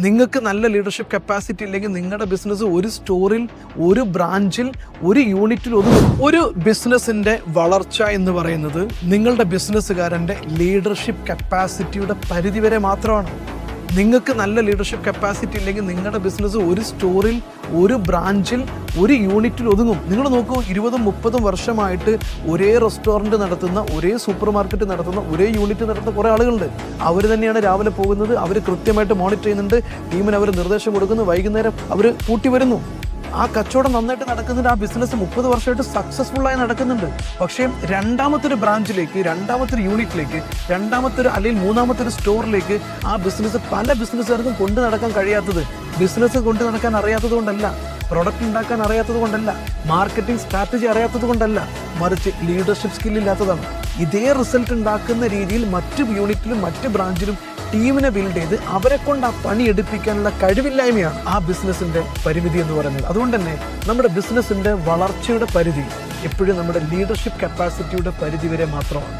നിങ്ങൾക്ക് നല്ല leadership capacity ഇല്ലെങ്കിൽ നിങ്ങളുടെ ബിസിനസ് ഒരു സ്റ്റോറിൽ, ഒരു ബ്രാഞ്ചിൽ, ഒരു യൂണിറ്റിൽ ഒതുങ്ങും. ഒരു ബിസിനസിന്റെ വളർച്ച എന്ന് പറയുന്നത് നിങ്ങളുടെ ബിസിനസ്സുകാരൻ്റെ ലീഡർഷിപ്പ് കപ്പാസിറ്റിയുടെ പരിധി വരെ മാത്രമാണ്. നിങ്ങൾക്ക് നല്ല ലീഡർഷിപ്പ് കപ്പാസിറ്റി ഇല്ലെങ്കിൽ നിങ്ങളുടെ ബിസിനസ് ഒരു സ്റ്റോറിൽ, ഒരു ബ്രാഞ്ചിൽ, ഒരു യൂണിറ്റിൽ ഒതുങ്ങും. നിങ്ങൾ നോക്കൂ, 20-30 വർഷമായിട്ട് ഒരേ റെസ്റ്റോറൻറ്റ് നടത്തുന്ന, ഒരേ സൂപ്പർ മാർക്കറ്റ് നടത്തുന്ന, ഒരേ യൂണിറ്റ് നടത്തുന്ന കുറേ ആളുകളുണ്ട്. അവർ തന്നെയാണ് രാവിലെ പോകുന്നത്, അവർ കൃത്യമായിട്ട് മോണിറ്റർ ചെയ്യുന്നുണ്ട്, ടീമിന് അവർ നിർദ്ദേശം കൊടുക്കുന്നു, വൈകുന്നേരം അവർ കൂട്ടി വരുന്നു. ആ കച്ചവടം നന്നായിട്ട് നടക്കുന്നുണ്ട്, ആ ബിസിനസ് 30 വർഷമായിട്ട് സക്സസ്ഫുള്ളായി നടക്കുന്നുണ്ട്. പക്ഷേ രണ്ടാമത്തൊരു ബ്രാഞ്ചിലേക്ക്, രണ്ടാമത്തൊരു യൂണിറ്റിലേക്ക്, അല്ലെങ്കിൽ മൂന്നാമത്തൊരു സ്റ്റോറിലേക്ക് ആ ബിസിനസ് പല ബിസിനസ്സുകാർക്കും കൊണ്ടു നടക്കാൻ കഴിയാത്തത് ബിസിനസ് കൊണ്ടു നടക്കാൻ അറിയാത്തത് കൊണ്ടല്ല, പ്രൊഡക്റ്റ് ഉണ്ടാക്കാൻ അറിയാത്തത് കൊണ്ടല്ല, മാർക്കറ്റിംഗ് സ്ട്രാറ്റജി അറിയാത്തത് കൊണ്ടല്ല, മറിച്ച് ലീഡർഷിപ്പ് സ്കില്ലില്ലാത്തതാണ്. ഇതേ റിസൾട്ട് ഉണ്ടാക്കുന്ന രീതിയിൽ മറ്റ് യൂണിറ്റിലും മറ്റ് ബ്രാഞ്ചിലും ടീമിനെ ബിൽഡ് ചെയ്ത് അവരെ കൊണ്ട് ആ പണി എടുപ്പിക്കാനുള്ള കഴിവില്ലായ്മയാണ് ആ ബിസിനസ്സിന്റെ പരിമിതി എന്ന് പറയുന്നത്. അതുകൊണ്ട് തന്നെ നമ്മുടെ ബിസിനസ്സിന്റെ വളർച്ചയുടെ പരിധി എപ്പോഴും നമ്മുടെ ലീഡർഷിപ്പ് കപ്പാസിറ്റിയുടെ പരിധി വരെ മാത്രമാണ്.